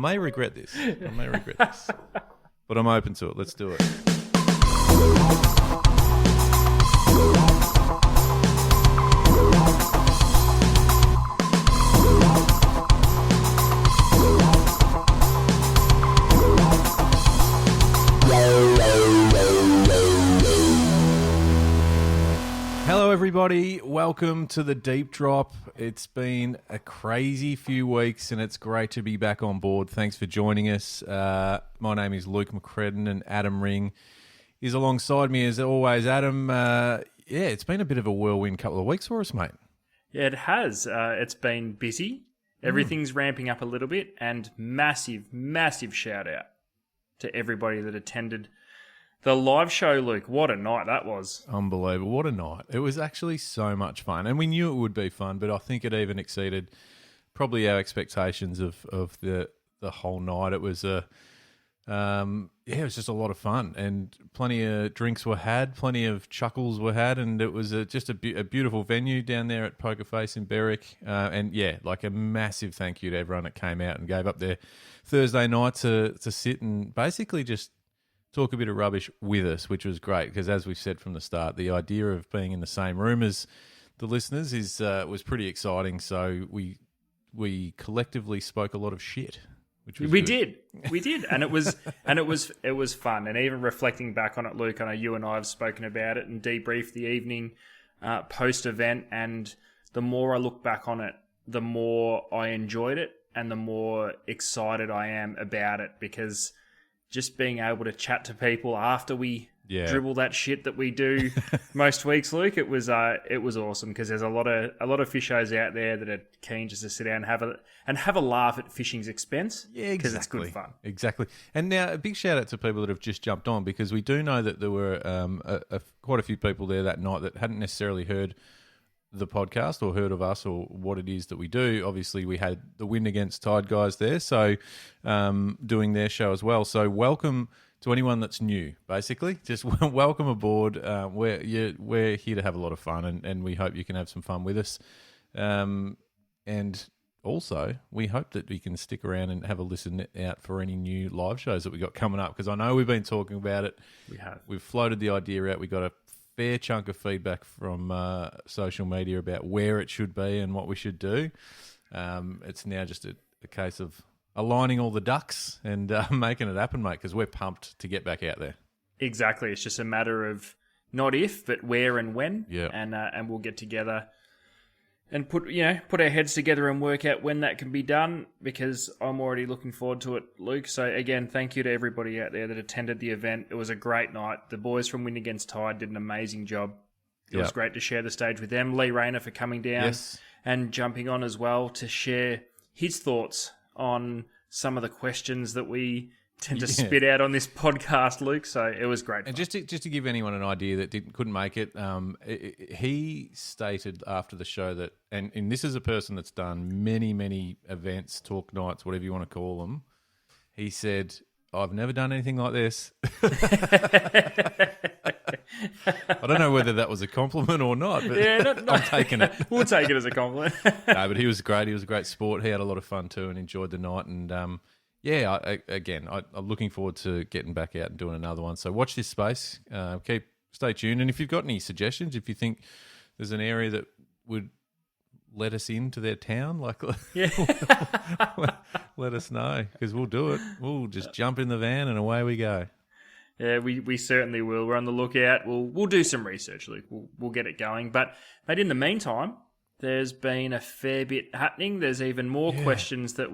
may regret this. But I'm open to it. Let's do it. Hello everybody, welcome to the Deep Drop. It's been a crazy few weeks and it's great to be back on board. Thanks for joining us. My name is Luke McCredden and Adam Ring is alongside me as always. Adam, it's been a bit of a whirlwind couple of weeks for us, mate. Yeah, it has. It's been busy. Everything's ramping up a little bit, and massive shout out to everybody that attended the live show, Luke. What a night that was. Unbelievable. What a night. It was actually so much fun. And we knew it would be fun, but I think it even exceeded probably our expectations of the whole night. It was it was just a lot of fun, and plenty of drinks were had, plenty of chuckles were had, and it was just a beautiful venue down there at Poker Face in Berwick. And yeah, like a massive thank you to everyone that came out and gave up their Thursday night to sit and basically just talk a bit of rubbish with us, which was great because, as we've said from the start, the idea of being in the same room as the listeners was pretty exciting. So we collectively spoke a lot of shit, which was we good. did, and it was fun. And even reflecting back on it, Luke, I know you and I have spoken about it and debriefed the evening post event. And the more I look back on it, the more I enjoyed it, and the more excited I am about it because just being able to chat to people after we dribble that shit that we do most weeks, Luke, it was awesome because there's a lot of fishers out there that are keen just to sit down and have a laugh at fishing's expense. Yeah, exactly. Because it's good fun. Exactly. And now a big shout out to people that have just jumped on because we do know that there were quite a few people there that night that hadn't necessarily heard the podcast or heard of us or what it is that we do. Obviously, we had the Win Against Tide guys there, so doing their show as well. So welcome to anyone that's new, basically. Just welcome aboard. We're here to have a lot of fun, and we hope you can have some fun with us. And also, we hope that we can stick around and have a listen out for any new live shows that we got coming up, because I know we've been talking about it. We have. We've floated the idea out. We got a fair chunk of feedback from social media about where it should be and what we should do. It's now just a case of aligning all the ducks and making it happen, mate, because we're pumped to get back out there. Exactly. It's just a matter of not if, but where and when. Yeah. And we'll get together and put our heads together and work out when that can be done, because I'm already looking forward to it, Luke. So again, thank you to everybody out there that attended the event. It was a great night. The boys from Win Against Tide did an amazing job. It was great to share the stage with them. Lee Rayner for coming down and jumping on as well to share his thoughts on some of the questions that we tend to spit out on this podcast, Luke. So it was great. And just to give anyone an idea that couldn't make it, he stated after the show that, and this is a person that's done many events, talk nights, whatever you want to call them. He said, "I've never done anything like this." I don't know whether that was a compliment or not, but I'm taking it. We'll take it as a compliment. No, but he was great. He was a great sport. He had a lot of fun too and enjoyed the night. And I'm looking forward to getting back out and doing another one. So watch this space. Stay tuned. And if you've got any suggestions, if you think there's an area that would let us into their town, let us know, because we'll do it. We'll just jump in the van and away we go. Yeah, we certainly will. We're on the lookout. We'll do some research, Luke. We'll get it going. But in the meantime, there's been a fair bit happening. There's even more questions that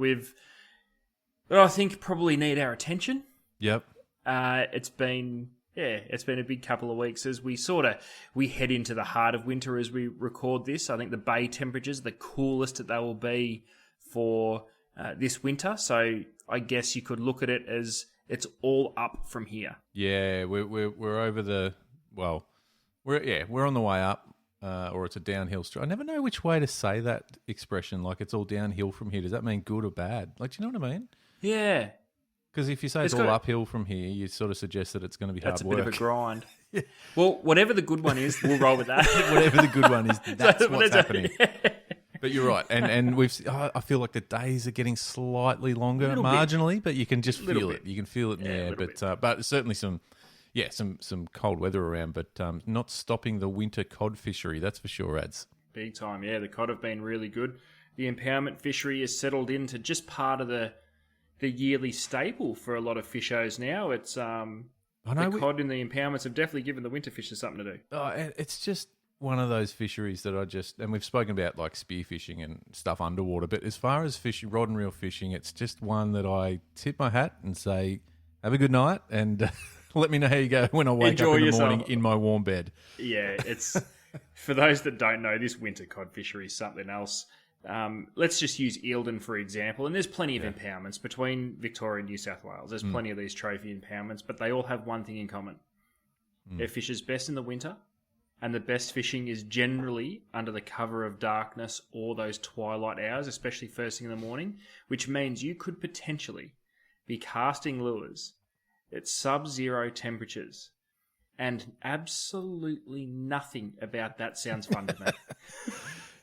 I think probably need our attention. Yep. It's been a big couple of weeks as we head into the heart of winter as we record this. I think the bay temperatures are the coolest that they will be for this winter. So I guess you could look at it as it's all up from here. Yeah, we're over we're on the way up, or it's a downhill street. I never know which way to say that expression. Like, it's all downhill from here. Does that mean good or bad? Like, do you know what I mean? Yeah. Because if you say it's all uphill from here, you sort of suggest that it's going to be hard work. That's a bit of a grind. Well, whatever the good one is, we'll roll with that. Whatever the good one is, that's what's happening. But you're right, and I feel like the days are getting slightly longer, Little marginally, but you can just Little feel bit. it. You can feel it in the air. But certainly some cold weather around, but not stopping the winter cod fishery. That's for sure, Ads. Big time, yeah. The cod have been really good. The impoundment fishery has settled into just part of the yearly staple for a lot of fishers now. It's the cod and the impoundments have definitely given the winter fishers something to do. It's just one of those fisheries that and we've spoken about like spearfishing and stuff underwater, but as far as rod and reel fishing, it's just one that I tip my hat and say, have a good night and let me know how you go when I wake up in the morning in my warm bed. Yeah, it's for those that don't know, this winter cod fishery is something else. Let's just use Eildon for example, and there's plenty of impoundments between Victoria and New South Wales. There's plenty of these trophy impoundments, but they all have one thing in common. They're fishers best in the winter, and the best fishing is generally under the cover of darkness or those twilight hours, especially first thing in the morning, which means you could potentially be casting lures at sub-zero temperatures, and absolutely nothing about that sounds fun to me.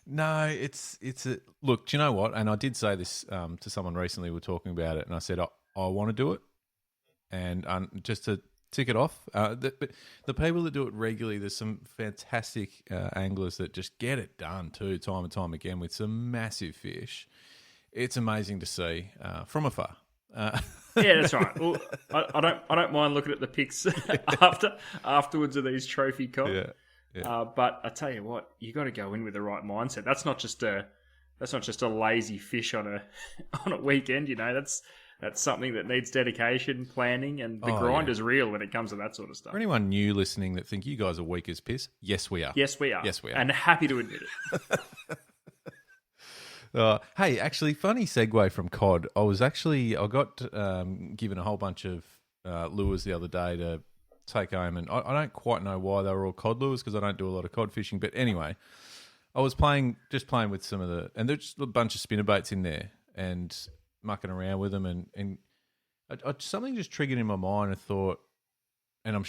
No, it's a look. Do you know what? And I did say this to someone recently. We were talking about it, and I said I want to do it, and just to tick it off. The people that do it regularly, there's some fantastic anglers that just get it done too, time and time again with some massive fish. It's amazing to see from afar. Yeah, that's right. Well, I don't mind looking at the pics afterwards of these trophy cod. Yeah. But I tell you what, you got to go in with the right mindset. That's not just a lazy fish on a weekend. You know, that's something that needs dedication, planning, and the grind is real when it comes to that sort of stuff. For anyone new listening that think you guys are weak as piss, yes, we are. Yes, we are. And happy to admit it. Hey, actually, funny segue from cod. I got given a whole bunch of lures the other day to take home, and I don't quite know why they were all cod lures because I don't do a lot of cod fishing. But anyway, I was playing with some of and there's just a bunch of spinnerbaits in there and mucking around with them, and something just triggered in my mind. I thought, and I'm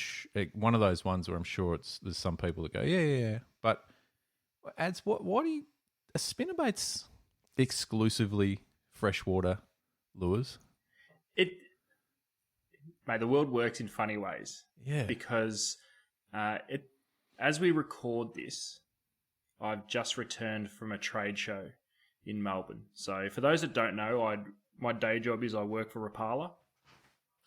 one of those ones where I'm sure there's some people that go, yeah, but Ads, why do you are spinnerbaits exclusively freshwater lures? Mate, the world works in funny ways. Yeah. Because as we record this, I've just returned from a trade show in Melbourne. So for those that don't know, my day job is I work for Rapala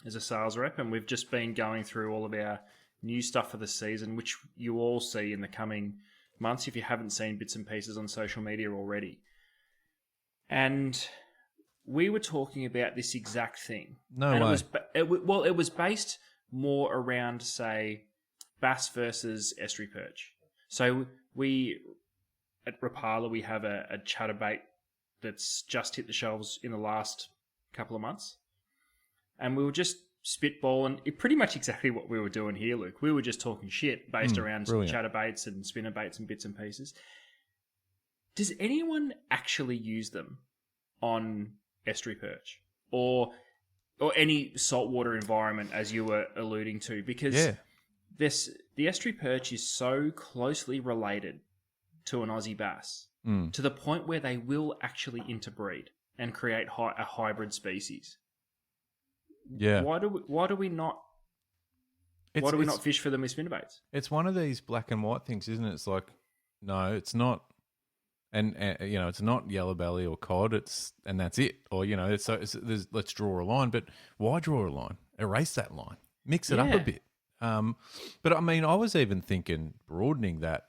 as a sales rep, and we've just been going through all of our new stuff for the season, which you all see in the coming months if you haven't seen bits and pieces on social media already. And we were talking about this exact thing. No way. It was based more around, say, bass versus estuary perch. So at Rapala, we have a chatterbait that's just hit the shelves in the last couple of months. And we were just spitballing pretty much exactly what we were doing here, Luke. We were just talking shit based around chatterbaits and spinnerbaits and bits and pieces. Does anyone actually use them on estuary perch or any saltwater environment, as you were alluding to? Because the estuary perch is so closely related to an Aussie bass to the point where they will actually interbreed and create a hybrid species. Yeah. Why do we not fish for them with spinnerbaits? It's one of these black and white things, isn't it? It's like, no, it's not. And it's not yellow belly or cod. And that's it. Or let's draw a line. But why draw a line? Erase that line. Mix it up a bit. But I mean, I was even thinking broadening that,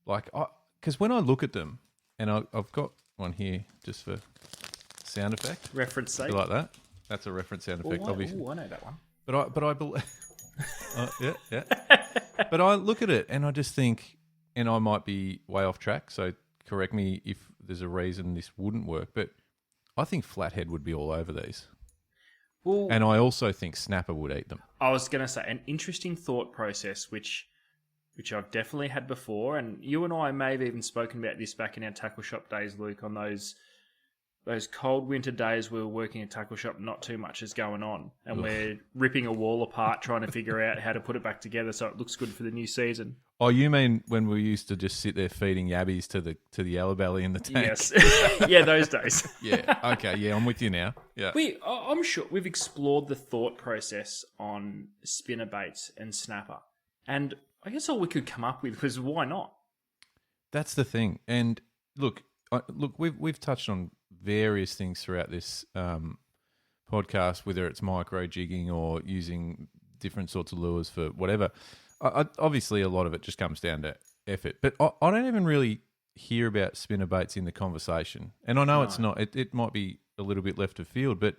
because when I look at them, and I've got one here just for sound effect. Reference sake. You like that? That's a reference sound effect, obviously. Oh, I know that one. But I believe, yeah. But I look at it and I just think, and I might be way off track, so correct me if there's a reason this wouldn't work, but I think flathead would be all over these. Well, and I also think snapper would eat them. I was going to say an interesting thought process, which I've definitely had before, and you and I may have even spoken about this back in our tackle shop days, Luke, on those those cold winter days we were working a tackle shop, not too much is going on, and we're ripping a wall apart trying to figure out how to put it back together so it looks good for the new season. Oh, you mean when we used to just sit there feeding yabbies to the yellow belly in the tank? Yes, yeah, those days. Yeah. Okay. Yeah, I'm with you now. Yeah. I'm sure we've explored the thought process on spinnerbaits and snapper, and I guess all we could come up with was why not? That's the thing. And look, we've touched on various things throughout this podcast, whether it's micro jigging or using different sorts of lures for whatever. Obviously, a lot of it just comes down to effort. But I don't even really hear about spinnerbaits in the conversation. And I know it's not. It might be a little bit left of field, but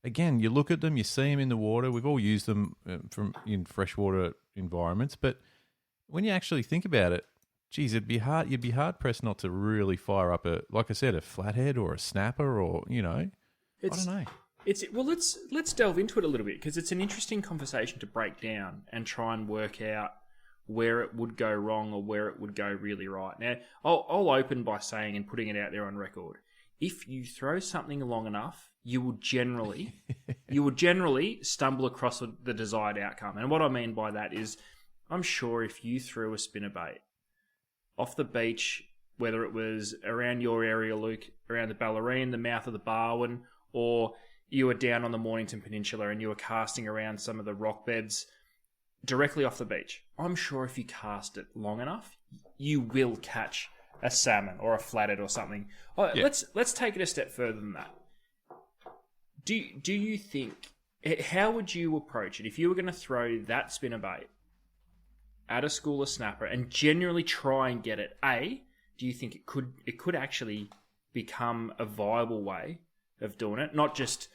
again, you look at them, you see them in the water. We've all used them in freshwater environments, but when you actually think about it, geez, it'd be hard. You'd be hard pressed not to really fire up like I said, a flathead or a snapper, or I don't know. Well, let's delve into it a little bit because it's an interesting conversation to break down and try and work out where it would go wrong or where it would go really right. Now, I'll open by saying and putting it out there on record: if you throw something long enough, you will generally stumble across the desired outcome. And what I mean by that is, I'm sure if you threw a spinnerbait off the beach, whether it was around your area, Luke, around the Ballerine, the mouth of the Barwon, or you were down on the Mornington Peninsula and you were casting around some of the rock beds directly off the beach, I'm sure if you cast it long enough, you will catch a salmon or a flathead or something. Oh, yeah. Let's take it a step further than that. Do you think, how would you approach it if you were going to throw that spinnerbait at a schooler snapper and genuinely try and get it? Do you think it could actually become a viable way of doing it? Not just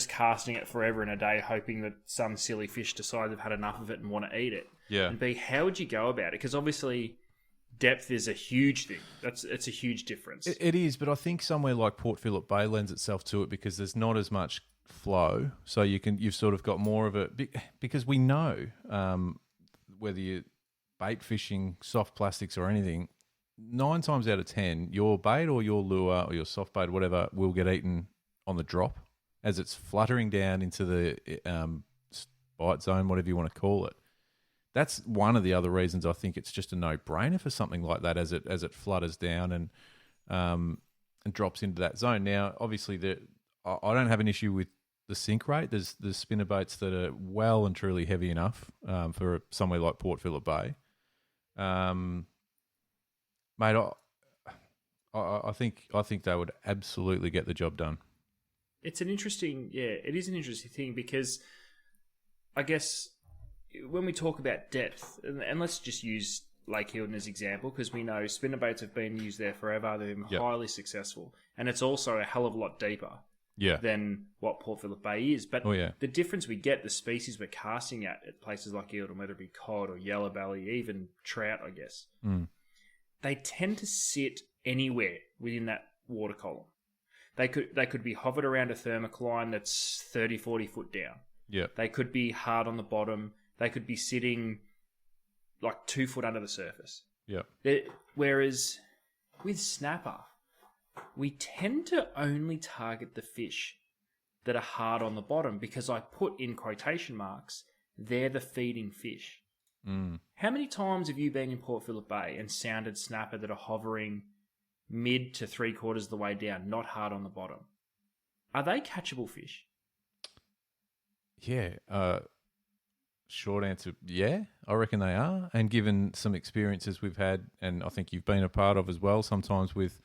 casting it forever and a day, hoping that some silly fish decide they've had enough of it and want to eat it. Yeah. And B, how would you go about it? Because obviously, depth is a huge thing. It's a huge difference. It is, but I think somewhere like Port Phillip Bay lends itself to it because there's not as much flow, so you've sort of got more of a, because we know whether you're bait fishing, soft plastics or anything, 9 times out of 10, your bait or your lure or your soft bait, whatever, will get eaten on the drop as it's fluttering down into the bite zone, whatever you want to call it. That's one of the other reasons I think it's just a no-brainer for something like that as it flutters down and drops into that zone. Now, obviously, I don't have an issue with the sink rate. There's spinnerbaits that are well and truly heavy enough for somewhere like Port Phillip Bay. Mate, I think they would absolutely get the job done. It is an interesting thing because I guess when we talk about depth, and let's just use Lake Hilton as example, because we know spinnerbaits have been used there forever. They've been highly successful, and it's also a hell of a lot deeper than what Port Phillip Bay is. But the difference we get, the species we're casting at places like Hilton, whether it be cod or yellow belly, even trout, I guess, they tend to sit anywhere within that water column. They could be hovered around a thermocline that's 30, 40 foot down. Yeah. They could be hard on the bottom. They could be sitting like 2 foot under the surface. Yeah. Whereas with snapper, we tend to only target the fish that are hard on the bottom because I put in quotation marks, they're the feeding fish. How many times have you been in Port Phillip Bay and sounded snapper that are hovering mid to 3/4 of the way down, not hard on the bottom? Are they catchable fish? Yeah. Short answer, yeah, I reckon they are. And given some experiences we've had, and I think you've been a part of as well, sometimes with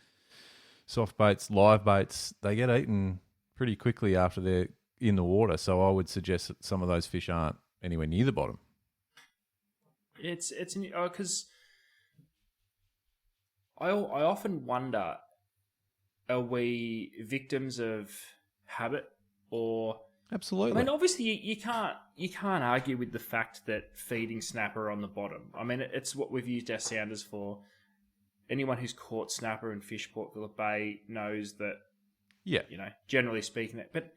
soft baits, live baits, they get eaten pretty quickly after they're in the water. So I would suggest that some of those fish aren't anywhere near the bottom. It's because I often wonder, are we victims of habit or? Absolutely. I mean, obviously, you can't argue with the fact that feeding snapper on the bottom. I mean, it's what we've used our sounders for. Anyone who's caught snapper and fish Port Phillip Bay knows that. Yeah. Generally speaking, but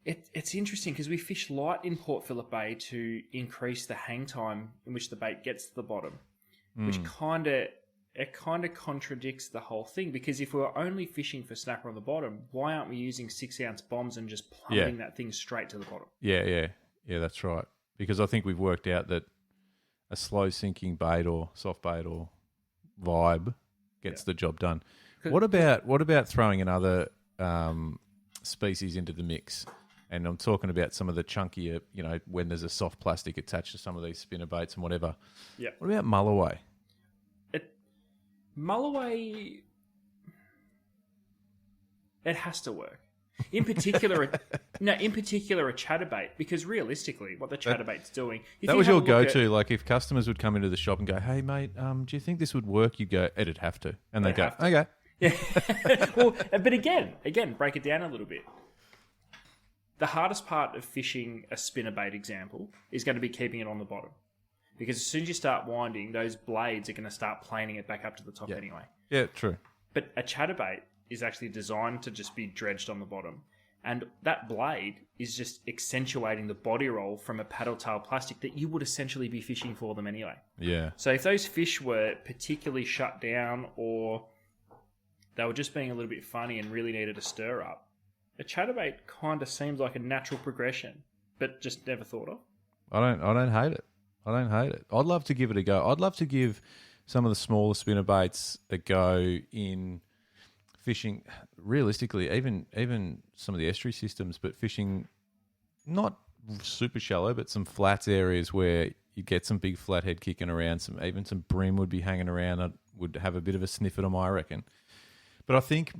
it's interesting because we fish light in Port Phillip Bay to increase the hang time in which the bait gets to the bottom, which kind of it kind of contradicts the whole thing, because if we're only fishing for snapper on the bottom, why aren't we using 6-ounce bombs and just plummeting that thing straight to the bottom? Yeah, that's right. Because I think we've worked out that a slow sinking bait or soft bait or vibe gets the job done. What about throwing another species into the mix? And I'm talking about some of the chunkier, when there's a soft plastic attached to some of these spinnerbaits and whatever. Yeah. What about mulloway? Mulloway, it has to work. In particular, a chatterbait, because realistically, what the chatterbait's doing... That was your go-to. Like, if customers would come into the shop and go, hey, mate, do you think this would work? You go, it'd have to. And they go, okay. Yeah. Well, but again, break it down a little bit. The hardest part of fishing a spinnerbait example is going to be keeping it on the bottom. Because as soon as you start winding, those blades are going to start planing it back up to the top anyway. Yeah, true. But a chatterbait is actually designed to just be dredged on the bottom. And that blade is just accentuating the body roll from a paddle tail plastic that you would essentially be fishing for them anyway. Yeah. So if those fish were particularly shut down, or they were just being a little bit funny and really needed a stir up, a chatterbait kind of seems like a natural progression, but just never thought of. I don't hate it. I'd love to give it a go. I'd love to give some of the smaller spinnerbaits a go in fishing. Realistically, even some of the estuary systems, but fishing not super shallow, but some flats areas where you get some big flathead kicking around. Even some brim would be hanging around. I would have a bit of a sniff at them, I reckon. But I think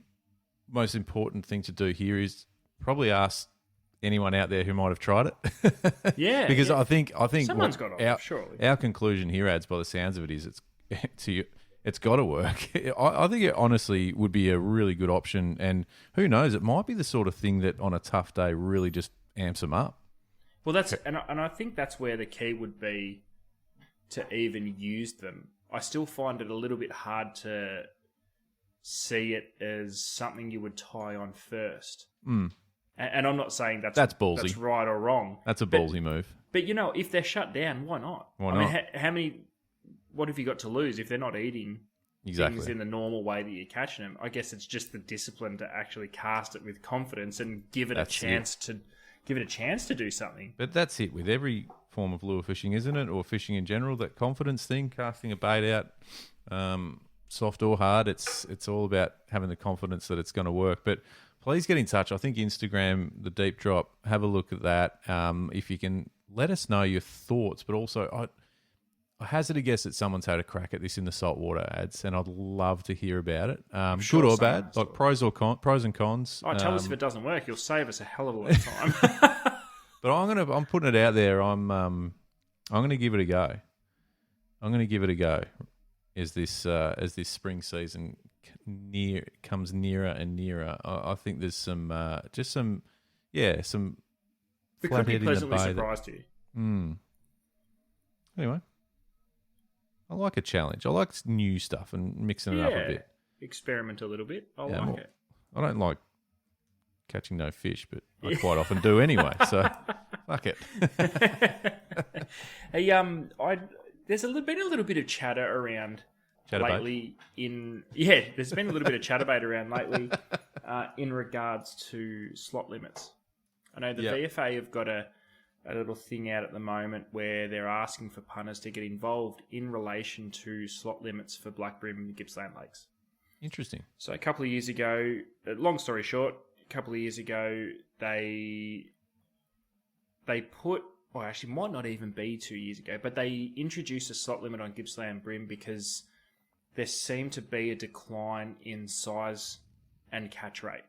most important thing to do here is probably ask anyone out there who might have tried it. Yeah, because I think someone's got it. Surely our conclusion here, Ads, by the sounds of it, is it's got to work. I think it honestly would be a really good option, and who knows, it might be the sort of thing that on a tough day really just amps them up. Well, and I think that's where the key would be to even use them. I still find it a little bit hard to see it as something you would tie on first. Mm. And I'm not saying that's ballsy. That's right or wrong. That's a ballsy move. But if they're shut down, why not? Why not? Mean, how many? What have you got to lose if they're not eating things in the normal way that you're catching them? I guess it's just the discipline to actually cast it with confidence and give it a chance to do something. But that's it with every form of lure fishing, isn't it? Or fishing in general, that confidence thing, casting a bait out, soft or hard, it's all about having the confidence that it's going to work. But please get in touch. I think Instagram, the Deep Drop, have a look at that. If you can let us know your thoughts, but also I hazard a guess that someone's had a crack at this in the saltwater, Ads, and I'd love to hear about it. Good or bad, like pros and cons. Tell us if it doesn't work. You'll save us a hell of a lot of time. But I'm putting it out there. I'm gonna give it a go. As this spring season comes nearer and nearer, I think there's some We could be pleasantly surprised here. Anyway, I like a challenge. I like new stuff and mixing it up a bit. Experiment a little bit. I like it. I don't like catching no fish, but I quite often do anyway. So fuck it. Hey, there's been a little bit of chatter around lately. There's been a little bit of chatterbait around lately in regards to slot limits. I know the VFA have got a little thing out at the moment where they're asking for punters to get involved in relation to slot limits for black brim in Gippsland lakes. Interesting. So a couple of years ago, long story short, they put, or actually might not even be 2 years ago, but they introduced a slot limit on Gippsland brim because there seemed to be a decline in size and catch rate.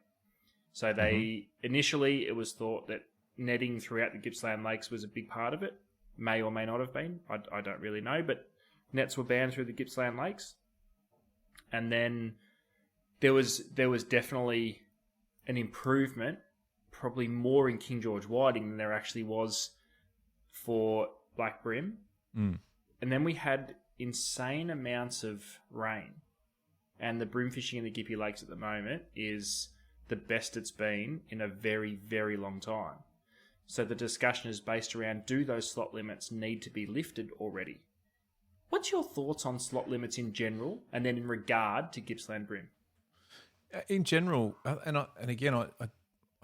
So initially it was thought that netting throughout the Gippsland lakes was a big part of it. May or may not have been. I don't really know, but nets were banned through the Gippsland lakes. And then there was definitely an improvement, probably more in King George whiting than there actually was for black brim. And then we had insane amounts of rain. And the brim fishing in the Gippy lakes at the moment is the best it's been in a very, very long time. So the discussion is based around, do those slot limits need to be lifted already? What's your thoughts on slot limits in general, and then in regard to Gippsland Brim? In general, and again, I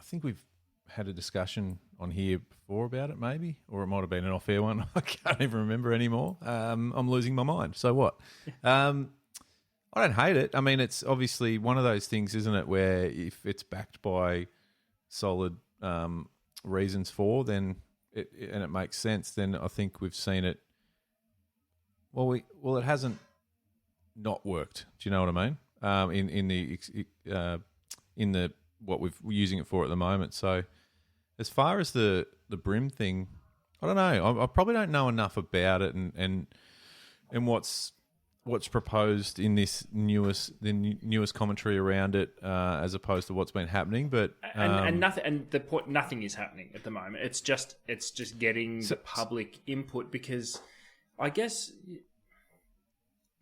think we've had a discussion on here before about it, maybe, or it might have been an off-air one. I can't even remember anymore. I'm losing my mind. So what? I don't hate it. I mean, it's obviously one of those things, isn't it, where if it's backed by solid reasons for, then it makes sense. Then I think we've seen it. Well, it hasn't not worked. Do you know what I mean? In the what we're using it for at the moment. So as far as the brim thing, I don't know. I probably don't know enough about it and what's proposed in this newest commentary around it as opposed to what's been happening. But nothing is happening at the moment. It's just getting the public input, because I guess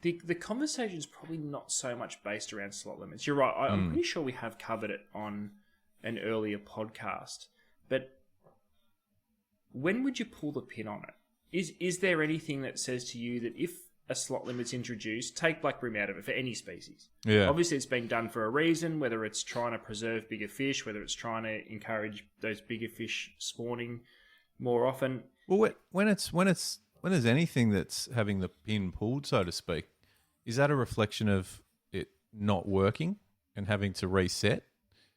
the conversation is probably not so much based around slot limits. You're right. I'm pretty sure we have covered it on an earlier podcast. But when would you pull the pin on it? Is there anything that says to you that if a slot limit's introduced, take black brim out of it for any species? Yeah. Obviously, it's been done for a reason, whether it's trying to preserve bigger fish, whether it's trying to encourage those bigger fish spawning more often. Well, when there's anything that's having the pin pulled, so to speak, is that a reflection of it not working and having to reset?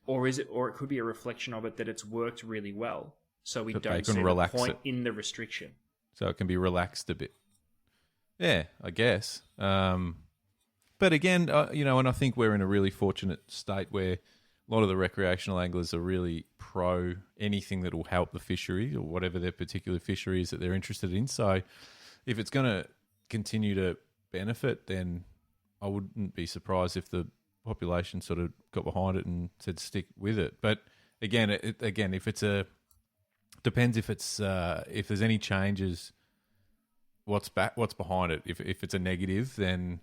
Or it could be a reflection of it that it's worked really well, so we that don't see the point in the restriction. So it can be relaxed a bit. Yeah, I guess. But again, and I think we're in a really fortunate state where a lot of the recreational anglers are really pro anything that will help the fishery or whatever their particular fishery is that they're interested in. So if it's going to continue to benefit, then I wouldn't be surprised if the population sort of got behind it and said stick with it. But again, if it's depends if it's if there's any changes, what's behind it. If it's a negative, then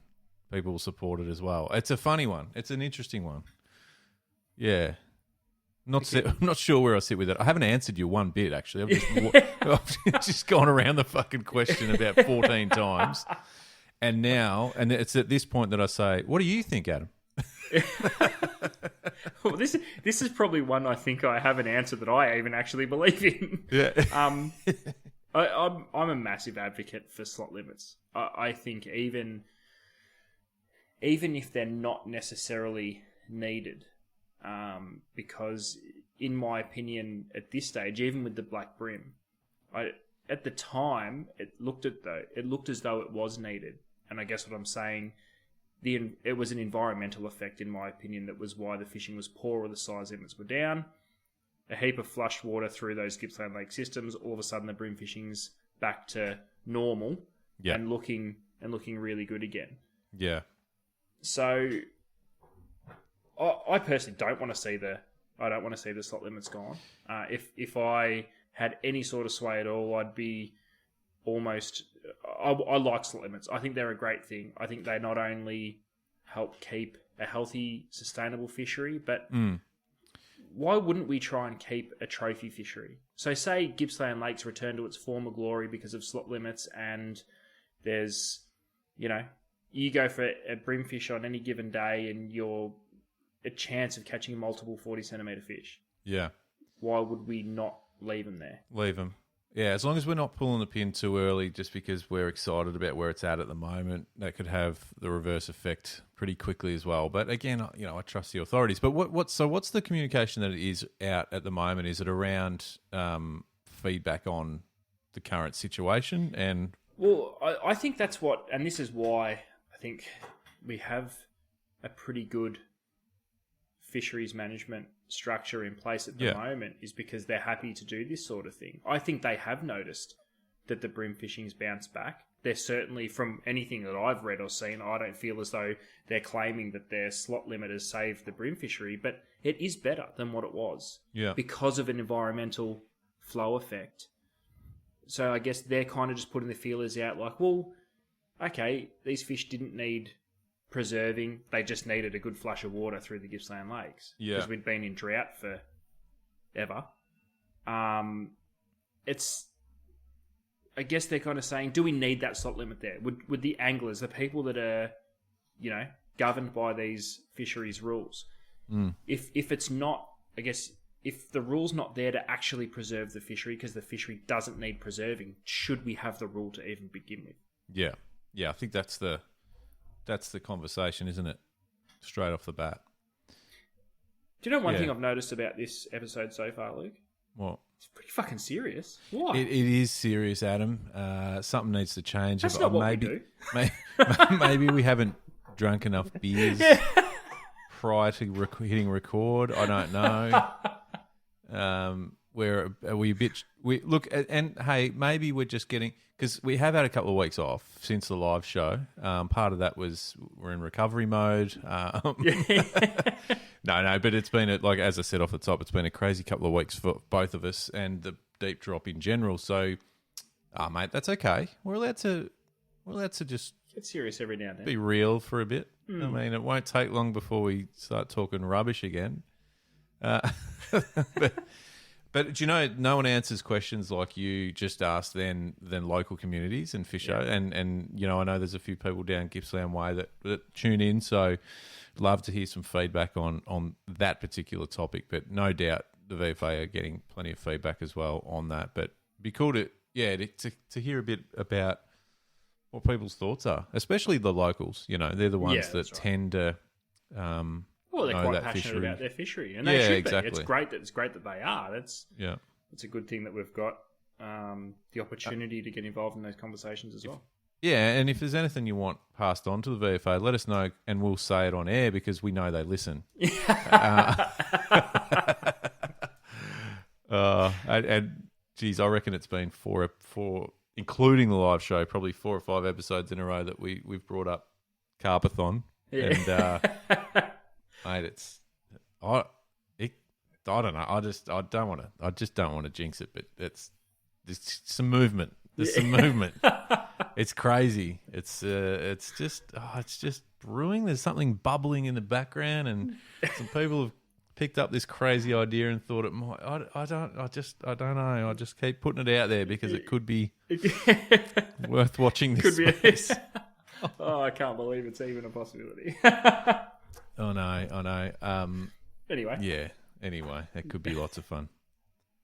people will support it as well. It's a funny one. It's an interesting one. Yeah. I'm not sure where I sit with it. I haven't answered you one bit, actually. I've just gone around the fucking question about 14 times. And it's at this point that I say, what do you think, Adam? Well, this is probably one I think I have an answer that I even actually believe in. Yeah. I'm a massive advocate for slot limits. I think even if they're not necessarily needed, because in my opinion, at this stage, even with the black brim, at the time it looked as though it was needed, and I guess what I'm saying, it was an environmental effect in my opinion that was why the fishing was poor or the size limits were down. A heap of flushed water through those Gippsland Lake systems, all of a sudden the brim fishing's back to normal and looking really good again. Yeah. So I personally don't want to see the slot limits gone. If I had any sort of sway at all, I'd be almost. I like slot limits. I think they're a great thing. I think they not only help keep a healthy, sustainable fishery, but why wouldn't we try and keep a trophy fishery? So say Gippsland Lakes return to its former glory because of slot limits, and there's, you go for a brimfish on any given day and you're a chance of catching multiple 40-centimetre fish. Yeah. Why would we not leave them there? Leave them. Yeah, as long as we're not pulling the pin too early just because we're excited about where it's at the moment, that could have the reverse effect pretty quickly as well. But again, I trust the authorities. But what's the communication that it is out at the moment? Is it around feedback on the current situation? And well, I think that's what, and this is why I think we have a pretty good fisheries management structure in place at the moment, is because they're happy to do this sort of thing. I think they have noticed that the brim fishing's bounced back. They're certainly, from anything that I've read or seen, I don't feel as though they're claiming that their slot limit has saved the brim fishery, but it is better than what it was because of an environmental flow effect. So I guess they're kind of just putting the feelers out like, well, okay, these fish didn't need preserving, they just needed a good flush of water through the Gippsland Lakes because we'd been in drought forever. It's I guess they're kind of saying, do we need that slot limit there? Would the anglers, the people that are, governed by these fisheries rules, if it's not, I guess, if the rule's not there to actually preserve the fishery because the fishery doesn't need preserving, should we have the rule to even begin with? Yeah. I think that's the conversation, isn't it? Straight off the bat. Do you know one thing I've noticed about this episode so far, Luke? What? It's pretty fucking serious. Why? It is serious, Adam. Something needs to change. That's not what we do. Maybe we haven't drunk enough beers prior to hitting record. I don't know. Where are we a bit? Look, and hey, maybe we're just getting, because we have had a couple of weeks off since the live show. Part of that was we're in recovery mode. No, but it's been like, as I said off the top, it's been a crazy couple of weeks for both of us and the deep drop in general. So, mate, that's okay. We're allowed to just get serious every now and then. Be real for a bit. I mean, it won't take long before we start talking rubbish again. But do you know, no one answers questions like you just asked than local communities and Fisher. Yeah. And I know there's a few people down Gippsland Way that tune in, so love to hear some feedback on that particular topic. But no doubt the VFA are getting plenty of feedback as well on that. But it'd be cool to hear a bit about what people's thoughts are, especially the locals. They're the ones that tend to... Well, they're quite passionate about their fishery, and they should exactly. be. It's great that they are. It's a good thing that we've got the opportunity to get involved in those conversations as well. Yeah, and if there's anything you want passed on to the VFA, let us know, and we'll say it on air because we know they listen. And geez, I reckon it's been four, including the live show, probably 4 or 5 episodes in a row that we've brought up Carpathon. Yeah. And mate, I don't know. I just don't want to jinx it, but there's some movement. There's some movement. It's crazy. It's just brewing. There's something bubbling in the background, and some people have picked up this crazy idea and thought it might. I don't know. I just keep putting it out there because it could be worth watching this space. Oh, I can't believe it's even a possibility. I know. Anyway. Yeah. Anyway, it could be lots of fun.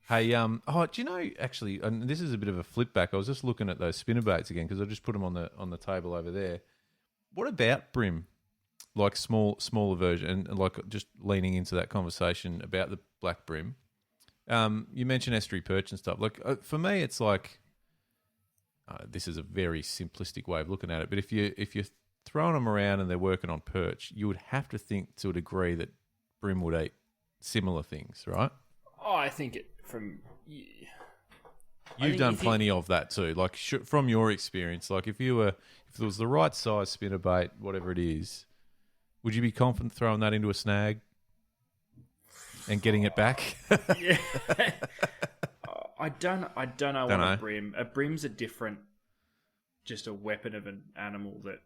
Hey, do you know, actually, and this is a bit of a flip back. I was just looking at those spinnerbaits again because I just put them on the table over there. What about brim? Like smaller version, and like just leaning into that conversation about the black brim. You mentioned estuary perch and stuff. Like for me, it's like this is a very simplistic way of looking at it. But if you're throwing them around and they're working on perch, you would have to think to a degree that brim would eat similar things, right? Oh, I think You've done plenty of that too. Like from your experience, like if there was the right size spinnerbait, whatever it is, would you be confident throwing that into a snag and getting it back? Yeah. I don't know what a brim. A brim's just a weapon of an animal that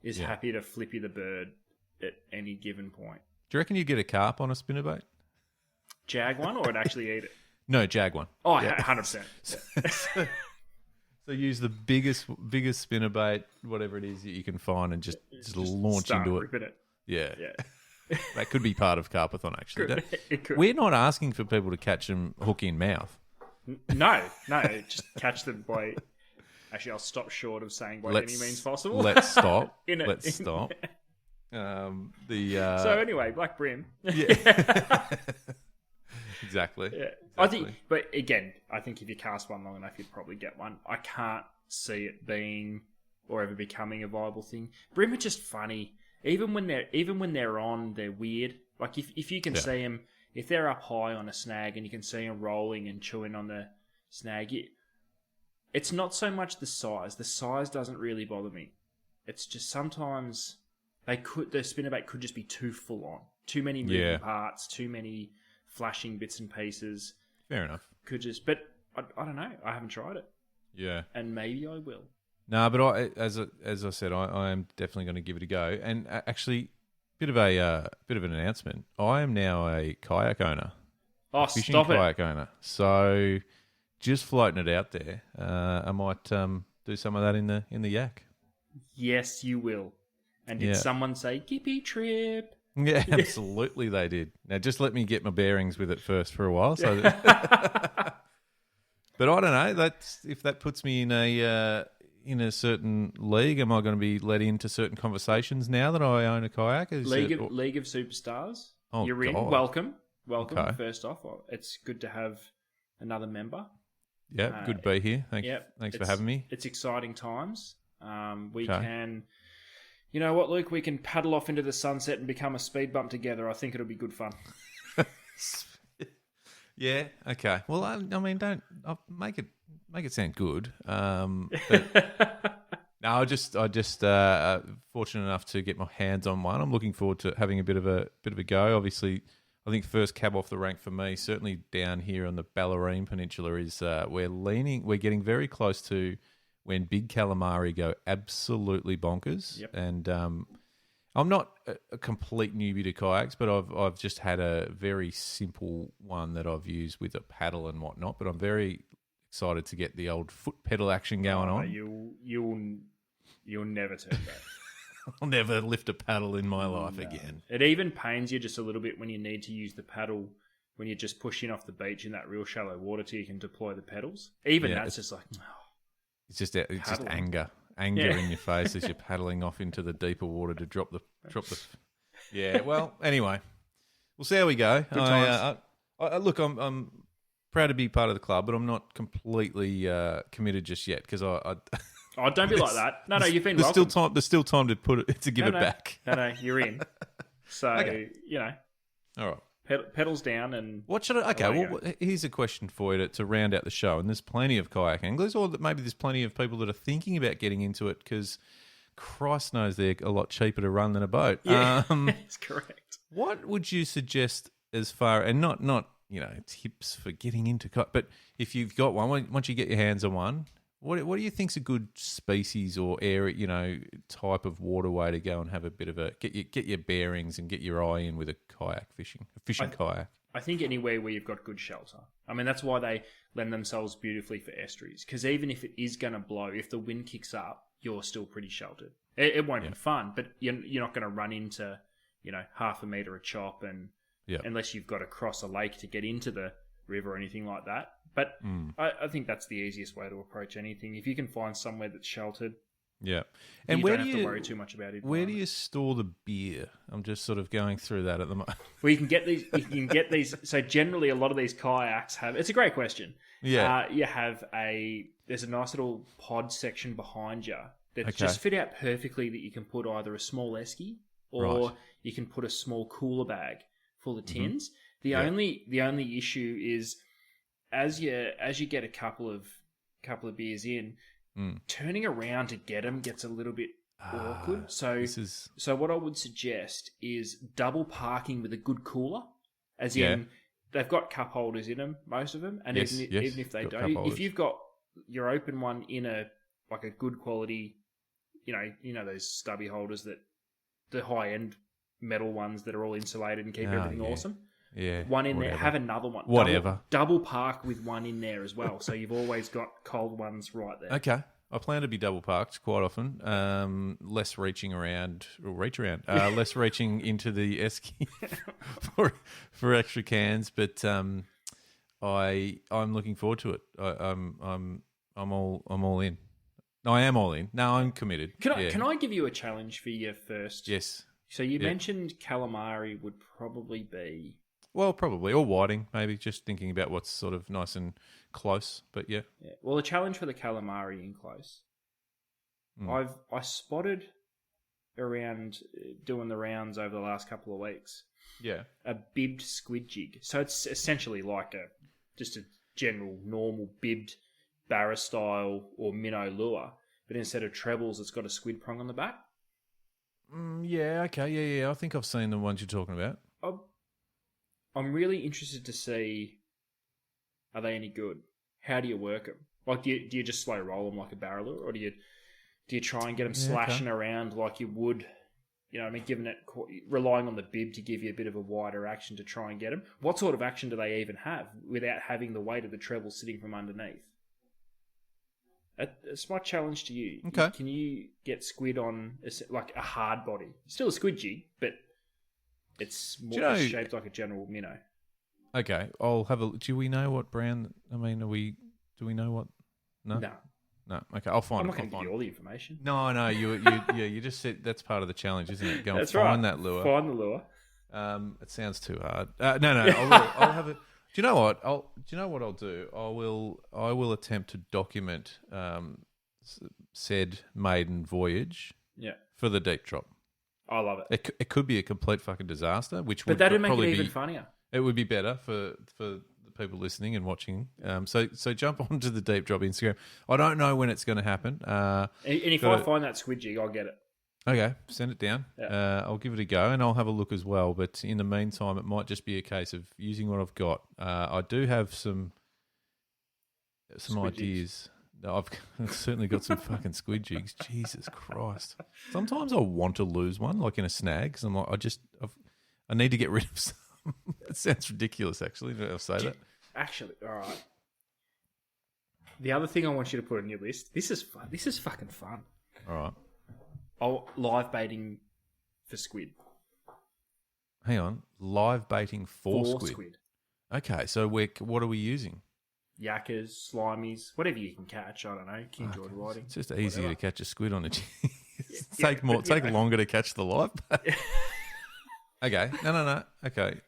is happy to flip you the bird at any given point. Do you reckon you get a carp on a spinnerbait? Jag one, or it'd actually eat it? No, jag one. Oh, yeah. 100%. Yeah. So use the biggest spinnerbait, whatever it is that you can find, and just launch into it. Ripping it. Yeah. That could be part of Carpathon, actually. It could. We're not asking for people to catch them hook in mouth. No, just catch them by... Actually, I'll stop short of saying by any means possible. Let's stop. Let's stop. So anyway, black brim. Yeah. Exactly. Yeah. Exactly. But again, I think if you cast one long enough, you'd probably get one. I can't see it being or ever becoming a viable thing. Brim are just funny. Even when they're on, they're weird. Like if you can see them, if they're up high on a snag and you can see them rolling and chewing on the snag, it's not so much the size. The size doesn't really bother me. It's just sometimes the spinnerbait could just be too full on. Too many moving parts, too many flashing bits and pieces. Fair enough. But I don't know. I haven't tried it. Yeah. And maybe I will. No, but as I said, I am definitely going to give it a go. And actually, bit of an announcement. I am now a kayak owner. Oh, fishing stop kayak owner. So just floating it out there. I might do some of that in the yak. Yes, you will. And did someone say, Gippy trip? Yeah, absolutely they did. Now, just let me get my bearings with it first for a while. So, but I don't know. If that puts me in a certain league, am I going to be let into certain conversations now that I own a kayak? League of Superstars. Oh, You're in. God. Welcome. Okay. First off, it's good to have another member. Yeah, good to be here. Thanks for having me. It's exciting times. We can, you know what, Luke? We can paddle off into the sunset and become a speed bump together. I think it'll be good fun. Yeah. Okay. Well, I mean, don't make it sound good. But no, I just fortunate enough to get my hands on one. I'm looking forward to having a bit of a go. Obviously, I think first cab off the rank for me, certainly down here on the Bellarine Peninsula, is we're getting very close to when big calamari go absolutely bonkers. Yep. And I'm not a complete newbie to kayaks, but I've just had a very simple one that I've used with a paddle and whatnot. But I'm very excited to get the old foot pedal action going on. You'll never turn back. I'll never lift a paddle in my life again. It even pains you just a little bit when you need to use the paddle when you're just pushing off the beach in that real shallow water till you can deploy the pedals. Even that's just like... It's just anger in your face as you're paddling off into the deeper water to drop the. Yeah. Well, anyway, we'll see how we go. Good times. Look, I'm proud to be part of the club, but I'm not completely committed just yet because I. Oh, don't be like that. No, you've been welcome. There's still time to give it back. No, you're in. So All right. Pedals down and... What should I... Okay, well, here's a question for you to round out the show. And there's plenty of kayak anglers, or maybe there's plenty of people that are thinking about getting into it because Christ knows they're a lot cheaper to run than a boat. Yeah, that's correct. What would you suggest as far... And not tips for getting into kayak, but if you've got one, once you get your hands on one, what do you think's a good species or area, type of waterway to go and have a bit of a get your bearings and get your eye in with a fishing kayak? I think anywhere where you've got good shelter. I mean, that's why they lend themselves beautifully for estuaries. Because even if it is going to blow, if the wind kicks up, you're still pretty sheltered. It won't be fun, but you're not going to run into half a metre of chop unless you've got to cross a lake to get into the river or anything like that. But I think that's the easiest way to approach anything. If you can find somewhere that's sheltered, and you don't have to worry too much about it. Where do you store the beer? I'm just sort of going through that at the moment. Well, you can get these. You can get these. So generally, a lot of these kayaks have. It's a great question. Yeah, you have there's a nice little pod section behind you that's just fit out perfectly. That you can put either a small esky or you can put a small cooler bag full of tins. The only issue is as you get a couple of beers in, turning around to get them gets a little bit awkward. So what I would suggest is double parking with a good cooler, as in they've got cup holders in them, most of them, and even if they don't, if you've got your open one in a good quality, those stubby holders that the high end metal ones that are all insulated and keep everything awesome. Yeah, one in there. Have another one. Double park with one in there as well, so you've always got cold ones right there. Okay, I plan to be double parked quite often. Less reaching around, less reaching into the esky for extra cans. But I'm looking forward to it. I'm all in. No, I am all in. No, I'm committed. Can I give you a challenge for your first? Yes. So you mentioned calamari would probably be... Well, probably. Or whiting, maybe. Just thinking about what's sort of nice and close. But yeah. Well, a challenge for the calamari in close. I spotted around doing the rounds over the last couple of weeks. Yeah. A bibbed squid jig. So it's essentially like just a general normal bibbed barra style or minnow lure. But instead of trebles, it's got a squid prong on the back. Yeah, okay, yeah. I think I've seen the ones you're talking about. I'm really interested to see, are they any good? How do you work them? Like, do you just slow roll them like a barrel lure, or do you try and get them slashing around like you would relying on the bib to give you a bit of a wider action to try and get them. What sort of action do they even have without having the weight of the treble sitting from underneath? It's my challenge to you. Okay. Can you get squid on like a hard body? Still a squid jig, but it's more shaped like a general minnow. Okay, I'll have a. Do we know what brand? I mean, do we know what? No. No. Okay, I'll find. I'm not going to give you all the information. No. You just said that's part of the challenge, isn't it? Go and That's find right. that lure. Find the lure. It sounds too hard. No. I'll have a. Do you know what? Do you know what I'll do? I will attempt to document said maiden voyage. Yeah. For the deep drop. I love it. It could be a complete fucking disaster, but that'd make it even funnier. It would be better for the people listening and watching. So jump onto the deep drop Instagram. I don't know when it's going to happen. And if I find that squid jig, I'll get it. Okay, send it down. Yeah. I'll give it a go, and I'll have a look as well. But in the meantime, it might just be a case of using what I've got. I do have some squid ideas. I've certainly got some fucking squid jigs. Jesus Christ! Sometimes I want to lose one, like in a snag, because I'm like, I need to get rid of some. It sounds ridiculous, actually. I'll say that. Actually, all right. The other thing I want you to put on your list. This is fun. This is fucking fun. All right. Live baiting for squid. Hang on. Live baiting for squid. Okay, so what are we using? Yakkers, slimies, whatever you can catch. I don't know. King George whiting. It's just easier to catch a squid on a jig. Take longer to catch the live bait. Okay. No. Okay.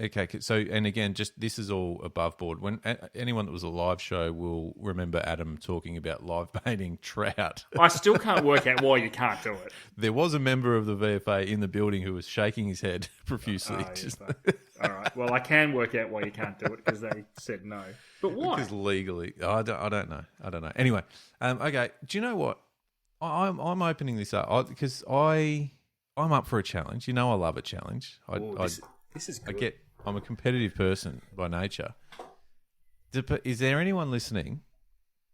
Okay. So, and again, just this is all above board. When anyone that was a live show will remember Adam talking about live baiting trout. I still can't work out why you can't do it. There was a member of the VFA in the building who was shaking his head profusely. All right. Well, I can work out why you can't do it because they said no. But why? Because legally, I don't know. Anyway, okay. Do you know what? I'm opening this up because I'm up for a challenge. You know, I love a challenge. This is good. I'm a competitive person by nature. Is there anyone listening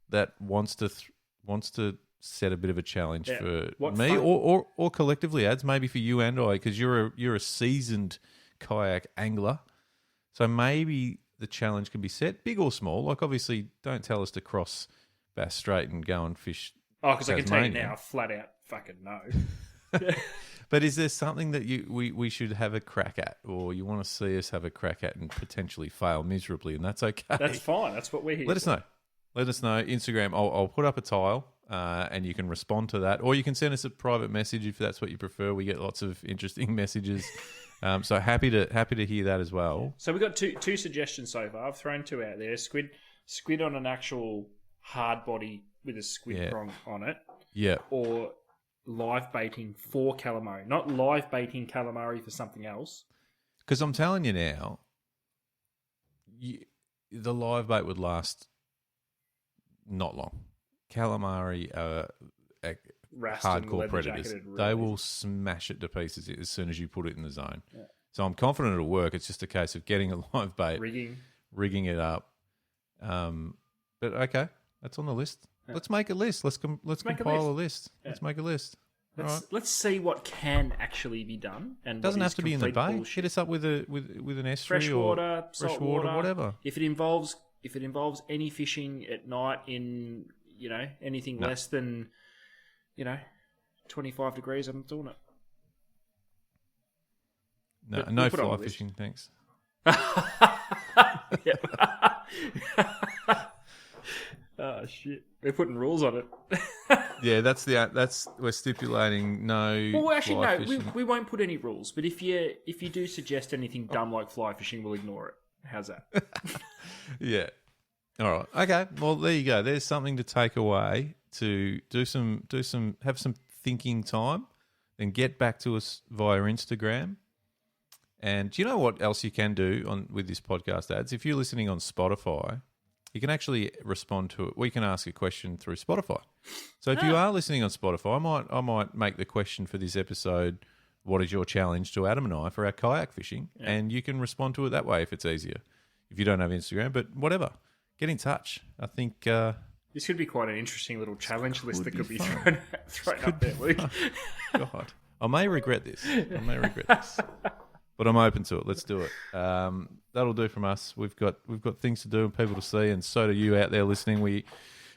that wants to set a bit of a challenge for me or collectively, ads maybe for you and I, because you're a seasoned kayak angler, so maybe the challenge can be set, big or small. Like obviously, don't tell us to cross Bass Strait and go and fish. Oh, because I can tell you now, flat out, fucking no. But is there something that we should have a crack at, or you want to see us have a crack at and potentially fail miserably, and that's okay? That's fine. That's what we're here Let us know. Instagram. I'll put up a tile, and you can respond to that, or you can send us a private message if that's what you prefer. We get lots of interesting messages. So happy to hear that as well. So we've got two suggestions so far. I've thrown two out there. Squid on an actual hard body with a squid prong on it. Yeah. Or live baiting for calamari, not live baiting calamari for something else. Because I'm telling you now, the live bait would last not long. Calamari are hardcore predators. They will smash it to pieces as soon as you put it in the zone. Yeah. So I'm confident it'll work. It's just a case of getting a live bait, rigging it up. But okay, that's on the list. Yeah. Let's make a list. Let's compile a list. Yeah. Let's make a list. Let's see what can actually be done. And doesn't have to be in the bay. Hit us up with an estuary freshwater, saltwater, whatever. If it involves any fishing at night in anything less than 25 degrees, I'm doing it. No fly fishing, thanks. Oh shit! We're putting rules on it. Yeah, that's we're stipulating no. Well, actually, fly no. fishing. We won't put any rules. But if you do suggest anything dumb like fly fishing, we'll ignore it. How's that? Yeah. All right. Okay. Well, there you go. There's something to take away. To have some thinking time, then get back to us via Instagram. And do you know what else you can do with this podcast ads? If you're listening on Spotify, you can actually respond to it. We can ask a question through Spotify. So if you are listening on Spotify, I might make the question for this episode, what is your challenge to Adam and I for our kayak fishing? Yeah. And you can respond to it that way if it's easier. If you don't have Instagram, but whatever. Get in touch. I think This could be quite an interesting little challenge list that could be fun. thrown up there, Luke. God, I may regret this. But I'm open to it. Let's do it. That'll do from us. We've got things to do and people to see, and so do you out there listening. We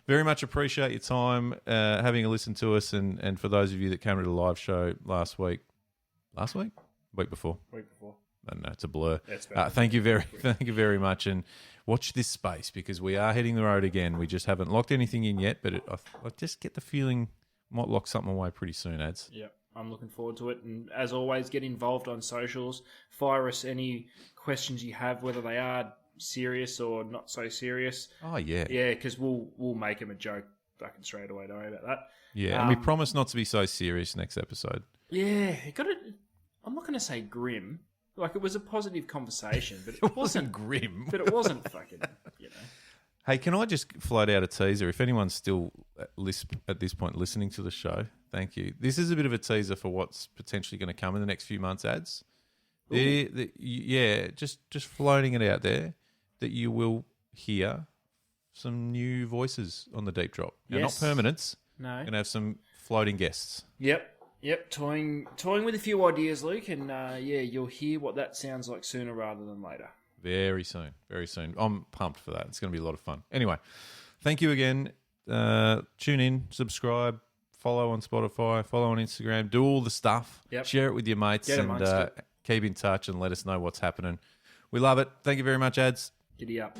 very much appreciate your time, having a listen to us, and for those of you that came to the live show week before. I don't know, it's a blur. Thank you very much, and watch this space because we are hitting the road again. We just haven't locked anything in yet, but I just get the feeling might lock something away pretty soon, Ads. Yeah, I'm looking forward to it. And as always, get involved on socials. Fire us any questions you have, whether they are serious or not so serious. Oh yeah, yeah, because we'll make them a joke fucking straight away. Don't worry about that. Yeah, and we promise not to be so serious next episode. Yeah, I'm not going to say grim. Like, it was a positive conversation, but it wasn't grim. But it wasn't fucking, Hey, can I just float out a teaser? If anyone's still at this point listening to the show, thank you. This is a bit of a teaser for what's potentially going to come in the next few months, Ads. Just floating it out there that you will hear some new voices on the Deep Drop. Now, not permanents. No. Going to have some floating guests. Yep, toying with a few ideas, Luke, and you'll hear what that sounds like sooner rather than later. Very soon. I'm pumped for that. It's going to be a lot of fun. Anyway, thank you again. Tune in, subscribe, follow on Spotify, follow on Instagram, do all the stuff. Yep. Share it with your mates and keep in touch and let us know what's happening. We love it. Thank you very much, Ads. Giddy up.